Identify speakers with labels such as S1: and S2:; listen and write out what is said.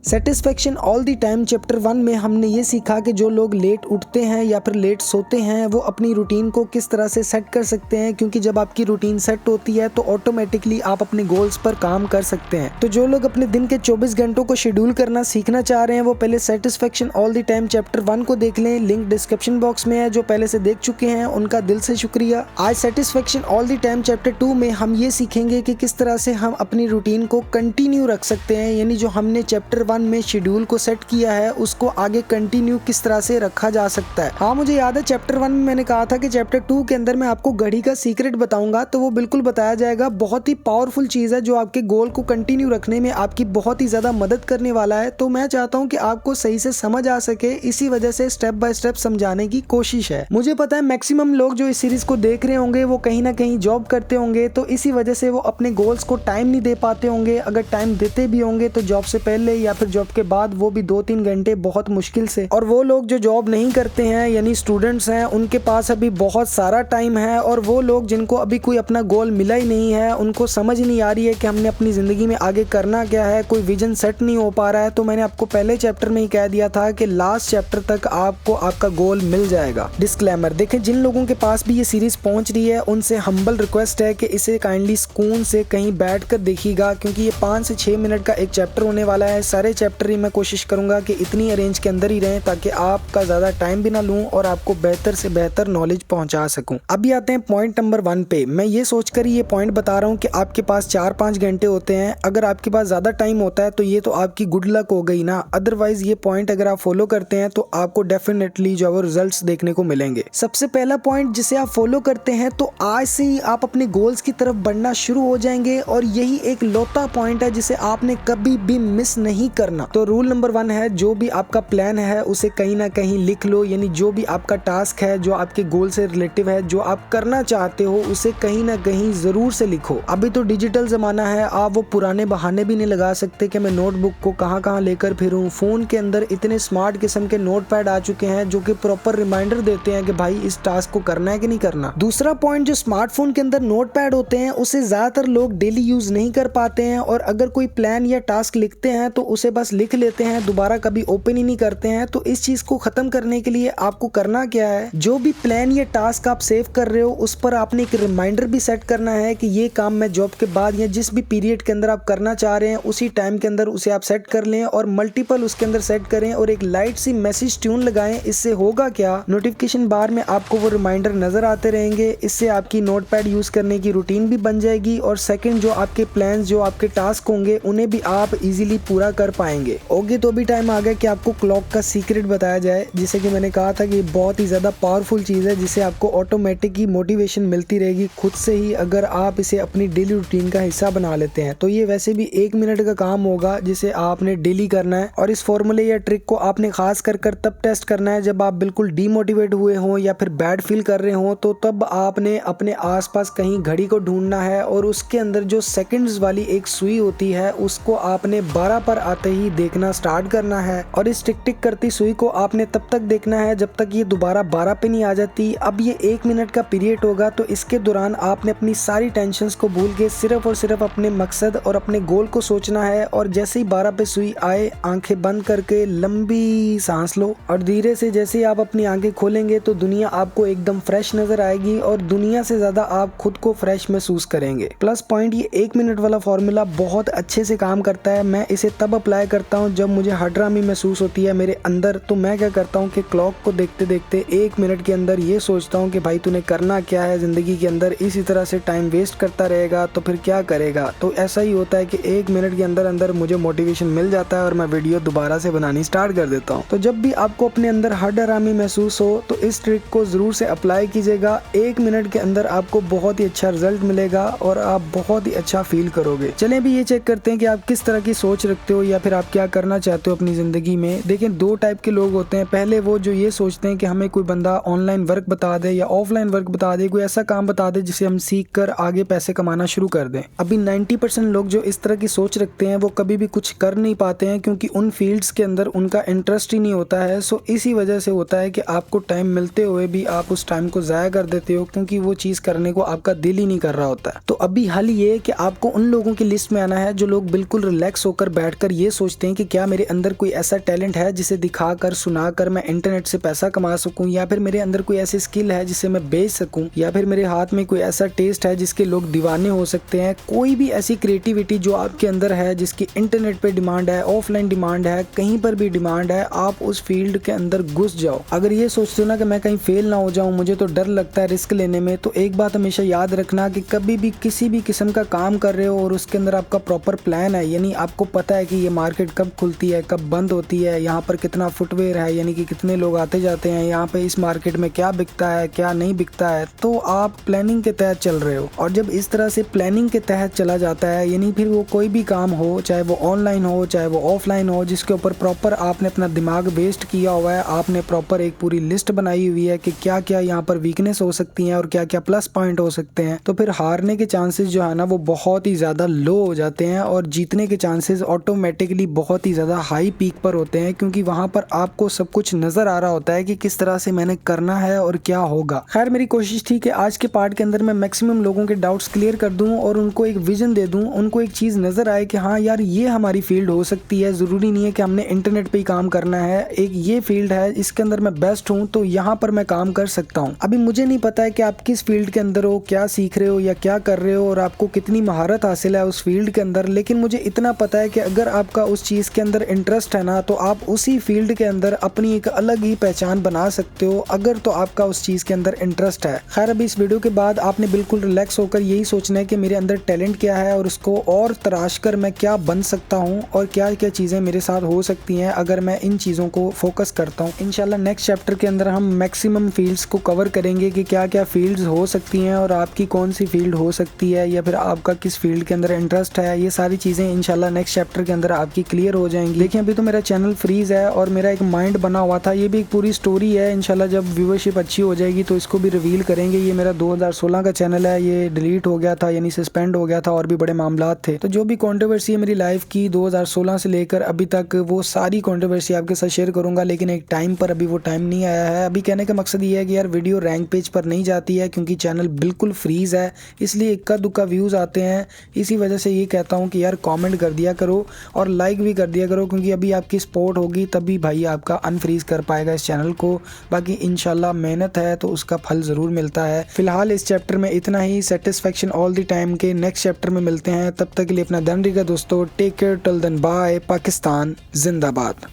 S1: Satisfaction all the time chapter 1 में हमने ये सीखा कि जो लोग लेट उठते हैं या फिर लेट सोते हैं वो अपनी रूटीन को किस तरह से सेट कर सकते हैं, क्योंकि जब आपकी रूटीन सेट होती है तो ऑटोमेटिकली आप अपने गोल्स पर काम कर सकते हैं। तो जो लोग अपने दिन के 24 घंटों को शेड्यूल करना सीखना चाह रहे हैं वो पहले satisfaction all the time chapter 1 को देख लें, लिंक डिस्क्रिप्शन बॉक्स में है। जो पहले से देख चुके हैं उनका दिल से शुक्रिया। आज satisfaction all the time chapter 2 में हम ये सीखेंगे कि किस तरह से हम अपनी रूटीन को कंटिन्यू रख सकते हैं, यानी जो हमने चैप्टर 1 में शेड्यूल को सेट किया है उसको आगे कंटिन्यू किस तरह से रखा जा सकता है। हाँ, मुझे याद है चैप्टर 1 में मैंने कहा था कि चैप्टर 2 के अंदर मैं आपको घड़ी का सीक्रेट बताऊंगा, तो वो बिल्कुल बताया जाएगा। बहुत ही पावरफुल चीज है जो आपके गोल को कंटिन्यू रखने में आपकी बहुत ही ज्यादा मदद करने वाला है। तो मैं चाहता हूँ कि आपको सही से समझ आ सके, इसी वजह से स्टेप बाय स्टेप समझाने की कोशिश है। मुझे पता है मैक्सिमम लोग जो इस सीरीज को देख रहे होंगे वो कहीं ना कहीं जॉब करते होंगे, तो इसी वजह से वो अपने गोल्स को टाइम नहीं दे पाते होंगे। अगर टाइम देते भी होंगे तो जॉब से पहले या फिर जॉब के बाद, वो भी 2-3 घंटे बहुत मुश्किल से। और वो लोग जो जॉब नहीं करते हैं यानी स्टूडेंट्स हैं, उनके पास अभी बहुत सारा टाइम है। और वो लोग जिनको अभी कोई अपना गोल मिला ही नहीं है, उनको समझ नहीं आ रही है कि हमने अपनी जिंदगी में आगे करना क्या है, कोई विजन सेट नहीं हो पा रहा है, तो मैंने आपको पहले चैप्टर में ही कह दिया था कि लास्ट चैप्टर तक आपको आपका गोल मिल जाएगा। डिस्क्लेमर देखें, जिन लोगों के पास भी ये सीरीज पहुंच रही है उनसे हम्बल रिक्वेस्ट है कि इसे काइंडली सुकून से कहीं बैठ कर देखिएगा, क्योंकि ये 5 से 6 मिनट का एक चैप्टर होने वाला है। सारे चैप्टर ही मैं कोशिश करूंगा कि इतनी अरेंज के अंदर ही रहें ताकि आपका ज्यादा टाइम भी ना लूं और आपको बेहतर से बेहतर नॉलेज पहुंचा सकूं। अभी आते हैं पॉइंट नंबर 1 पे। मैं ये सोचकर ये पॉइंट बता रहा हूं कि आपके पास 4-5 घंटे होते हैं। अगर आपके पास ज्यादा टाइम होता है तो ये तो आपकी गुड लक हो गई ना। अदरवाइज ये पॉइंट अगर आप फॉलो करते हैं तो आपको डेफिनेटली जो है रिजल्ट्स देखने को मिलेंगे। सबसे पहला पॉइंट जिसे आप फॉलो करते हैं तो आज से ही आप अपने गोल्स की तरफ बढ़ना शुरू हो जाएंगे, और यही एक लौता पॉइंट है जिसे आपने कभी भी मिस नहीं करना। तो रूल नंबर 1 है, जो भी आपका प्लान है उसे कहीं ना कहीं लिख लो, यानी जो भी आपका टास्क है जो आपके गोल से रिलेटिव है, जो आप करना चाहते हो उसे कहीं ना कहीं जरूर से लिखो। अभी तो डिजिटल जमाना है, आप वो पुराने बहाने भी नहीं लगा सकते कि मैं नोटबुक को कहाँ कहाँ लेकर फिरूं। फोन के अंदर इतने स्मार्ट किस्म के नोटपैड आ चुके हैं जो कि प्रॉपर रिमाइंडर देते हैं कि भाई इस टास्क को करना है कि नहीं करना। दूसरा पॉइंट, जो स्मार्टफोन के अंदर नोटपैड होते हैं उसे ज्यादातर लोग डेली यूज नहीं कर पाते हैं, और अगर कोई प्लान या टास्क लिखते हैं तो उसे बस लिख लेते हैं, दोबारा कभी ओपन ही नहीं करते हैं। तो इस चीज को खत्म करने के लिए आपको करना क्या है, जो भी प्लान या टास्क आप सेव कर रहे हो उस पर आपने एक रिमाइंडर भी सेट करना है कि ये काम मैं जॉब के बाद या जिस भी पीरियड के अंदर आप करना चाह रहे हैं उसी टाइम के अंदर उसे आप सेट कर लें, और मल्टीपल उसके अंदर सेट करें, और एक लाइट सी मैसेज ट्यून लगाएं। इससे होगा क्या, नोटिफिकेशन बार में आपको वो रिमाइंडर नजर आते रहेंगे। इससे आपकी नोटपैड यूज करने की रूटीन भी बन जाएगी, और सेकंड, जो आपके प्लान्स जो आपके टास्क होंगे उन्हें भी आप इजीली पूरा कर पाएंगे। ओके, तो भी टाइम आ गया कि आपको क्लॉक का सीक्रेट बताया जाए, जिसे कि मैंने कहा था कि ये बहुत ही ज्यादा पावरफुल चीज है, जिसे आपको ऑटोमेटिक ही मोटिवेशन मिलती रहेगी खुद से ही, अगर आप इसे अपनी डेली रूटीन का हिस्सा बना लेते हैं। तो ये वैसे भी 1 मिनट का काम होगा जिसे आपने डेली करना है, और इस फॉर्मूले या ट्रिक को आपने खास कर तब टेस्ट करना है जब आप बिल्कुल डीमोटिवेट हुए हों या फिर बैड फील कर रहे हों। तो तब आपने अपने आसपास कहीं घड़ी को ढूंढना है, और उसके अंदर जो सेकंड्स वाली एक सुई होती है उसको आपने 12 पर आते ही देखना स्टार्ट करना है, और इस टिक टिक करती सुई को आपने तब तक देखना है जब तक ये दोबारा 12 पे नहीं आ जाती। अब ये 1 मिनट का पीरियड होगा, तो इसके दौरान आपने अपनी सारी टेंशंस को भूल के सिर्फ और सिर्फ अपने मकसद और अपने गोल को सोचना है। और जैसे ही 12 पे सुई आए, आंखें बंद करके लंबी सांस लो, और धीरे से जैसे ही आप अपनी आंखें खोलेंगे तो दुनिया आपको एकदम फ्रेश नजर आएगी, और दुनिया से ज्यादा आप खुद को फ्रेश महसूस करेंगे। प्लस पॉइंट, ये 1 मिनट वाला फॉर्मूला बहुत अच्छे से काम करता है। मैं इसे तब अप्लाई करता हूँ जब मुझे हड्रामी महसूस होती है मेरे अंदर। तो मैं क्या करता हूँ कि क्लॉक को देखते देखते 1 मिनट के अंदर ये सोचता हूँ कि भाई तूने करना क्या है जिंदगी के अंदर। इसी तरह से टाइम वेस्ट करता रहेगा तो फिर क्या करेगा। तो ऐसा ही होता है कि 1 मिनट के अंदर अंदर मुझे मोटिवेशन मिल जाता है और मैं वीडियो दोबारा से बनानी स्टार्ट कर देता हूँ। तो जब भी आपको अपने अंदर हड्रामी महसूस हो तो इस ट्रिक को जरूर से अप्लाई कीजिएगा। 1 मिनट के अंदर आपको बहुत ही अच्छा रिजल्ट मिलेगा और आप बहुत ही अच्छा फील करोगे। चलें अभी ये चेक करते हैं कि आप किस तरह की सोच रखते हो या फिर आप क्या करना चाहते हो अपनी जिंदगी में। देखें, 2 टाइप के लोग होते हैं। पहले वो जो ये सोचते हैं कि हमें कोई बंदा ऑनलाइन वर्क बता दे या ऑफलाइन वर्क बता दे, कोई ऐसा काम बता दे जिसे हम सीख कर आगे पैसे कमाना शुरू कर दें। अभी 90% लोग जो इस तरह की सोच रखते हैं वो कभी भी कुछ कर नहीं पाते हैं, क्योंकि उन फील्ड्स के अंदर उनका इंटरेस्ट ही नहीं होता है। सो इसी वजह से होता है कि आपको टाइम मिलते हुए भी आप उस टाइम को जाया कर देते हो, क्योंकि वो चीज करने को आपका दिल ही नहीं कर रहा होता है। तो अभी हल ये है कि आपको उन लोगों की लिस्ट में आना है जो लोग बिल्कुल रिलैक्स होकर बैठकर ये सोचते हैं कि क्या मेरे अंदर कोई ऐसा टैलेंट है जिसे दिखाकर सुनाकर मैं इंटरनेट से पैसा कमा सकूं, या फिर मेरे अंदर कोई ऐसी स्किल है जिसे मैं बेच सकूं, या फिर मेरे हाथ में कोई ऐसा टेस्ट है जिसके लोग दीवाने हो सकते हैं। कोई भी ऐसी क्रिएटिविटी जो आपके अंदर है, जिसकी इंटरनेट पे डिमांड है, ऑफलाइन डिमांड है, कहीं पर भी डिमांड है, आप उस फील्ड के अंदर घुस जाओ। अगर ये सोचते हो ना कि मैं कहीं फेल ना हो जाऊं, मुझे तो डर लगता है रिस्क लेने में, तो एक बात हमेशा याद रखना कि कभी भी किसी भी किस्म का काम कर रहे हो और उसके अंदर आपका प्रॉपर प्लान है, यानी आपको पता है कि ये मार्केट कब खुलती है, कब बंद होती है, यहाँ पर कितना फुटवेयर है, यानी कि कितने लोग आते जाते हैं, यहाँ पे इस मार्केट में क्या बिकता है, क्या नहीं बिकता है, तो आप प्लानिंग के तहत चल रहे हो। और जब इस तरह से प्लानिंग के तहत चला जाता है, यानी फिर वो कोई भी काम हो, चाहे वो ऑनलाइन हो चाहे वो ऑफलाइन हो, जिसके ऊपर प्रॉपर आपने अपना दिमाग वेस्ट किया हुआ है, आपने प्रॉपर एक पूरी लिस्ट बनाई हुई है कि क्या क्या यहाँ पर वीकनेस हो सकती है और क्या क्या प्लस पॉइंट हो सकते हैं, तो फिर हारने के चांसेस जो है ना वो बहुत ही ज़्यादा लो हो जाते हैं और जीतने के चांसेस ऑटोमेटिकली बहुत ही ज़्यादा हाई पीक पर होते हैं, क्योंकि वहाँ पर आपको सब कुछ नज़र आ रहा होता है कि किस तरह से मैंने करना है और क्या होगा। खैर, मेरी कोशिश थी कि आज के पार्ट के अंदर मैं मैक्सिमम लोगों के डाउट्स क्लियर कर दूं और उनको एक विजन दे दूं, उनको एक चीज़ नज़र आए कि हाँ यार ये हमारी फील्ड हो सकती है, ज़रूरी नहीं है कि हमने इंटरनेट पे ही काम करना है, एक ये फील्ड है इसके अंदर मैं बेस्ट हूँ तो यहाँ पर मैं काम कर सकता हूँ। अभी मुझे नहीं पता है कि आप किस फील्ड के अंदर हो, क्या सीख रहे हो या क्या कर रहे हो और आपको कितनी महारत हासिल है उस फील्ड के अंदर, लेकिन मुझे इतना पता है कि अगर आपका उस चीज़ के अंदर इंटरेस्ट है ना, तो आप उसी फील्ड के अंदर अपनी एक अलग ही पहचान बना सकते हो, अगर तो आपका उस चीज़ के अंदर इंटरेस्ट है। खैर, अभी इस वीडियो के बाद आपने बिल्कुल रिलैक्स होकर यही सोचना है कि मेरे अंदर टैलेंट क्या है और उसको और तराश कर मैं क्या बन सकता हूँ और क्या क्या चीज़ें मेरे साथ हो सकती हैं अगर मैं इन चीज़ों को फोकस करता हूँ। इंशाल्लाह नेक्स्ट चैप्टर के अंदर हम मैक्सिमम फील्ड्स को कवर करेंगे कि क्या क्या फील्ड्स हो सकती हैं और आपकी कौन सी फील्ड हो सकती है या फिर आपका किस फील्ड के अंदर इंटरेस्ट है। ये सारी चीज़ें इंशाल्लाह नेक्स्ट चैप्टर के अंदर आपकी क्लियर हो जाएंगी। देखिए, अभी तो मेरा चैनल फ्रीज है और मेरा एक माइंड बना हुआ था, ये भी एक पूरी स्टोरी है। इंशाल्लाह जब व्यूअरशिप अच्छी हो जाएगी तो इसको भी रिवील करेंगे। ये मेरा 2016 का चैनल है, ये डिलीट हो गया था यानी सस्पेंड हो गया था और भी बड़े मामला थे। तो जो भी कंट्रोवर्सी है मेरी लाइफ की 2016 से लेकर अभी तक, वो सारी कंट्रोवर्सी आपके साथ शेयर करूंगा, लेकिन एक टाइम पर अभी वो टाइम नहीं आया है। अभी कहने का मकसद ये है कि यार वीडियो रैंक पेज पर नहीं जाती है क्योंकि चैनल बिल्कुल फ्रीज है, इसलिए इक्का दुक्का व्यूज़ आते हैं। इसी वजह से ये कहता हूँ कि यार कमेंट कर दिया करो और लाइक भी कर दिया करो, क्योंकि अभी आपकी सपोर्ट होगी तभी भाई आपका अनफ्रीज कर पाएगा इस चैनल को। बाकी इंशाल्लाह मेहनत है तो उसका फल ज़रूर मिलता है। फिलहाल इस चैप्टर में इतना ही। सेटिस्फेक्शन ऑल द टाइम के नेक्स्ट चैप्टर में मिलते हैं, तब तक के लिए अपना ध्यान रखिएगा दोस्तों। Take care, till then bye. Pakistan जिंदाबाद।